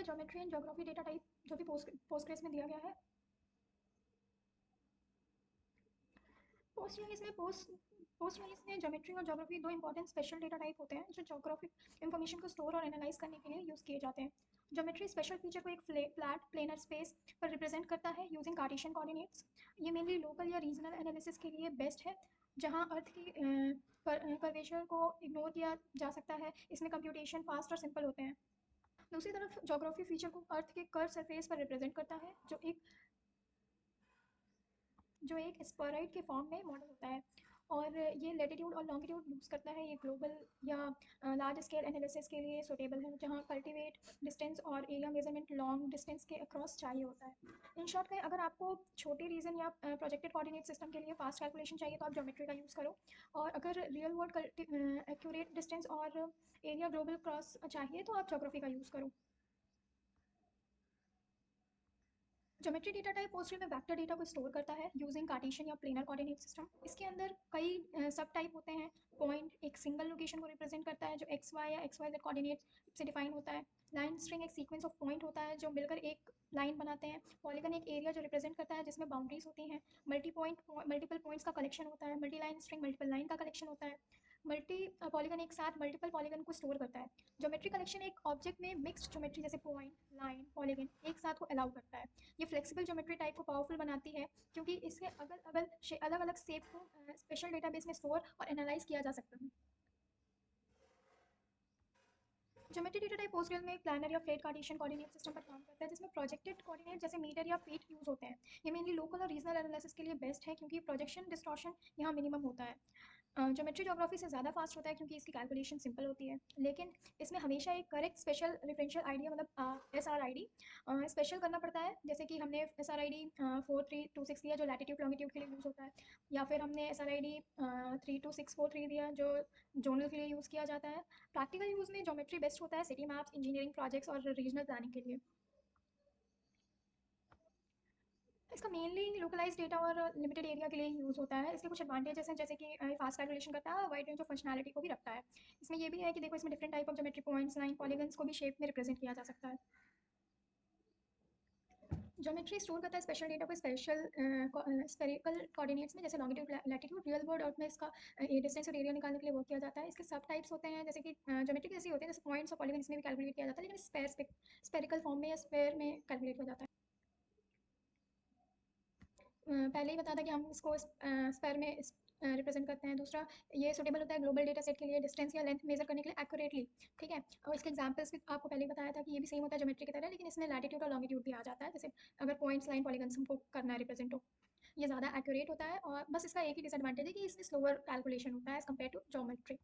Geometry and geography data type जो भी Postgres में दिया गया है। पोस्ट रिलीज में ज्योमेट्री और ज्योग्राफी दो इंपॉर्टेंट स्पेशल डेटा टाइप होते हैं जो ज्योग्राफिक इन्फॉर्मेशन को स्टोर और एनालाइज करने के लिए यूज़ किए जाते हैं। ज्योमेट्री स्पेशल फीचर को एक फ्लैट प्लेनर स्पेस पर रिप्रेजेंट करता है यूजिंग कार्टेशियन कोऑर्डिनेट्स। ये मेनली लोकल या रीजनल एनालिसिस के लिए बेस्ट है, जहाँ अर्थ की कर्वेचर को इग्नोर किया जा सकता है। इसमें कंप्यूटेशन फास्ट और सिंपल होते हैं। दूसरी तरफ ज्योग्राफी फीचर को अर्थ के कर्व सरफेस पर रिप्रेजेंट करता है, जो एक स्फेरॉइड के फॉर्म में मॉडल होता है, और ये लैटिट्यूड और लॉन्गिट्यूड यूज़ करता है। ये ग्लोबल या लार्ज स्केल एनालिसिस के लिए सूटेबल है, जहाँ कल्टीवेट डिस्टेंस और एरिया मेजरमेंट लॉन्ग डिस्टेंस के अक्रॉस चाहिए होता है। इन शॉर्ट कहें, अगर आपको छोटे रीजन या प्रोजेक्टेड कोऑर्डिनेट सिस्टम के लिए फास्ट कैलकुलेशन चाहिए तो आप ज्योमेट्री का यूज़ करो, और अगर रियल वर्ल्ड एक्यूरेट डिस्टेंस और एरिया ग्लोबल क्रॉस चाहिए तो आप ज्योग्राफी का यूज़ करो। ज्योमेट्री डेटा टाइप पोस्टग्रे में वेक्टर डेटा को स्टोर करता है यूजिंग कार्टेशियन या प्लेनर कोऑर्डिनेट सिस्टम। इसके अंदर कई सब टाइप होते हैं। पॉइंट एक सिंगल लोकेशन को रिप्रेजेंट करता है जो एक्स वाई या एक्स वाई जेड कोऑर्डिनेट से डिफाइन होता है। लाइन स्ट्रिंग एक सीक्वेंस ऑफ पॉइंट होता है जो मिलकर एक लाइन बनाते हैं। पॉलीगन एक एरिया जो रिप्रेजेंट करता है जिसमें बाउंड्रीज होती हैं। मल्टीपल पॉइंट्स का कलेक्शन होता है। Multi line string multiple line का कलेक्शन होता है। मल्टी पॉलीगन एक साथ मल्टीपल पॉलीगन को स्टोर करता है। ज्योमेट्री कलेक्शन एक ऑब्जेक्ट में मिक्स्ड ज्योमेट्री जैसे पॉइंट, लाइन, पॉलीगन एक साथ को अलाउ करता है। ये फ्लेक्सिबल ज्योमेट्री टाइप को पावरफुल बनाती है क्योंकि इससे अलग अलग शेप को स्पेशल डेटाबेस में स्टोर और एनालाइज किया जा सकता है। ज्योमेट्री डेटा टाइप पोस्टग्रेस में एक प्लानर या फ्लैट कार्टेशियन कोऑर्डिनेट सिस्टम पर काम करता है जिसमें प्रोजेक्टेड कोऑर्डिनेट जैसे मीटर या फीट यूज होते हैं। ये मेनली लोकल और रीजनल एनालिसिस के लिए बेस्ट है क्योंकि प्रोजेक्शन डिस्टॉर्शन यहाँ मिनिमम होता है। ज्योमेट्री ज्योग्राफी से ज़्यादा फास्ट होता है क्योंकि इसकी कैलकुलेशन सिंपल होती है, लेकिन इसमें हमेशा एक करेक्ट स्पेशल रेफरेंशियल आइडिया मतलब SRID स्पेशल करना पड़ता है। जैसे कि हमने SRID 4326 दिया जो लैटिट्यूड लॉन्गिट्यूड के लिए यूज़ होता है, या फिर हमने SRID 32643 दिया जो जोनल के लिए यूज़ किया जाता है। प्रैक्टिकल यूज़ में ज्योमेट्री बेस्ट होता है सिटी मैप्स, इंजीनियरिंग प्रोजेक्ट्स और रीजनल प्लानिंग के लिए। इसका मेनली लोकलाइज डेटा और लिमिटेड एरिया के लिए यूज़ होता है। इसके कुछ एडवांटेजेस हैं जैसे कि फास्ट कैलकुलेशन करता है, वाइड रेंज ऑफ फंक्शनैलिटी को भी रखता है। इसमें ये भी है कि देखो इसमें different type of geometry points, line, polygons को भी शेप में रिप्रेजेंट किया जा सकता है। ज्योमेट्री स्टोर करता है स्पेशल डेटा को स्पेरिकल कोऑर्डिनेट्स में जैसे longitude, latitude. Real world out में इसका डिस्टेंस और एरिया निकालने के लिए वर्क किया जाता है। इसके सब टाइप्स होते हैं जैसे कि ज्योमेट्री कैसी होते हैं जैसे पॉइंट्स और पॉलीगन, इसमें भी कैलकुलेट किया जाता है, लेकिन स्पेरिकल फॉर्म में या स्पेयर में कैलकुलेट हो जाता है। पहले ही बता था कि हम इसको स्पेयर में रिप्रेजेंट करते हैं। दूसरा, ये सुटेबल होता है ग्लोबल डेटा सेट के लिए डिस्टेंस या लेंथ मेजर करने के लिए एक्यूरेटली। ठीक है, और इसके एग्जांपल्स भी आपको पहले ही बताया था कि ये भी सेम होता है ज्योमेट्री की तरह, लेकिन इसमें लैटिट्यूड और लॉन्गिट्यूड भी आ जाता है। जैसे अगर पॉइंट्स, लाइन, पॉलीगन्स हमको करना है रिप्रेजेंट हो, ये ज़्यादा एक्यूरेट होता है। और बस इसका एक ही डिसएडवांटेज है कि इसमें स्लोअर कैलकुलेशन होता है एज कम्पेयर टू ज्योमेट्री।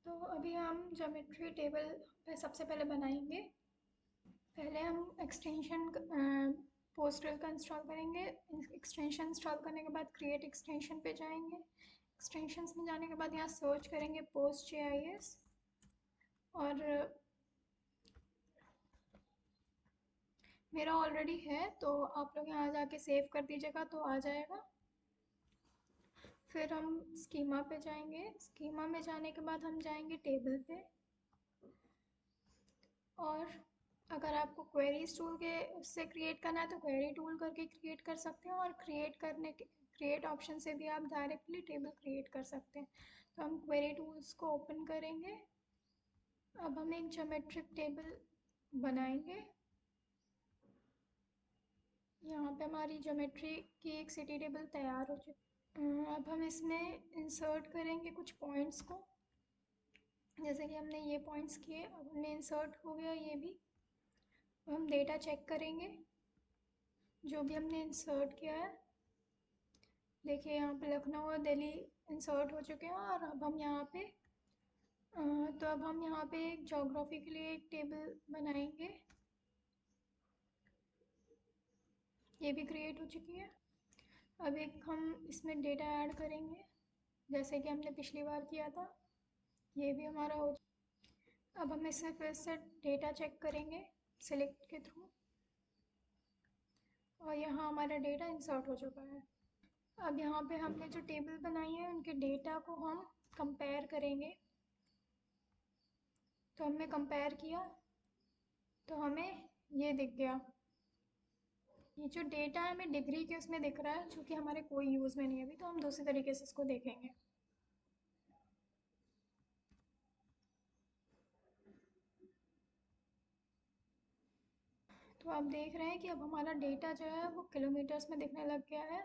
तो अभी हम ज्योमेट्री टेबल सबसे पहले बनाएंगे, पहले हम एक्सटेंशन पोस्टल का इंस्टॉल करेंगे। एक्सटेंशन इंस्टॉल करने के बाद क्रिएट एक्सटेंशन पे जाएंगे। एक्सटेंशंस में जाने के बाद यहाँ सर्च करेंगे पोस्ट JIS और मेरा ऑलरेडी है तो आप लोग यहाँ जाके सेव कर दीजिएगा तो आ जाएगा। फिर हम स्कीमा पे जाएंगे। स्कीमा में जाने के बाद हम जाएंगे टेबल पे और अगर आपको क्वेरीज टूल के उससे क्रिएट करना है तो क्वेरी टूल करके क्रिएट कर सकते हैं और क्रिएट ऑप्शन से भी आप डायरेक्टली टेबल क्रिएट कर सकते हैं। तो हम क्वेरी टूल्स को ओपन करेंगे। अब हम एक ज्योमेट्रिक टेबल बनाएंगे। यहाँ पे हमारी ज्योमेट्री की एक सिटी टेबल तैयार हो चुकी है। अब हम इसमें इंसर्ट करेंगे कुछ पॉइंट्स को, जैसे कि हमने ये पॉइंट्स किए, अब हमें इंसर्ट हो गया ये भी। अब हम डेटा चेक करेंगे जो भी हमने इंसर्ट किया है। देखिए यहाँ पे लखनऊ और दिल्ली इंसर्ट हो चुके हैं और अब हम यहाँ पे तो अब हम यहाँ पे एक ज्योग्राफी के लिए एक टेबल बनाएंगे। ये भी क्रिएट हो चुकी है। अब एक हम इसमें डेटा ऐड करेंगे जैसे कि हमने पिछली बार किया था। ये भी हमारा हो चुका। अब हम इसमें फिर से डेटा चेक करेंगे सिलेक्ट के थ्रू और यहाँ हमारा डेटा इंसर्ट हो चुका है। अब यहाँ पे हमने जो टेबल बनाई है उनके डेटा को हम कंपेयर करेंगे। तो हमने कंपेयर किया तो हमें ये दिख गया। ये जो डेटा है हमें डिग्री के उसमें दिख रहा है जो कि हमारे कोई यूज़ में नहीं है अभी, तो हम दूसरे तरीके से इसको देखेंगे। तो आप देख रहे हैं कि अब हमारा डेटा जो है वो किलोमीटर्स में दिखने लग गया है।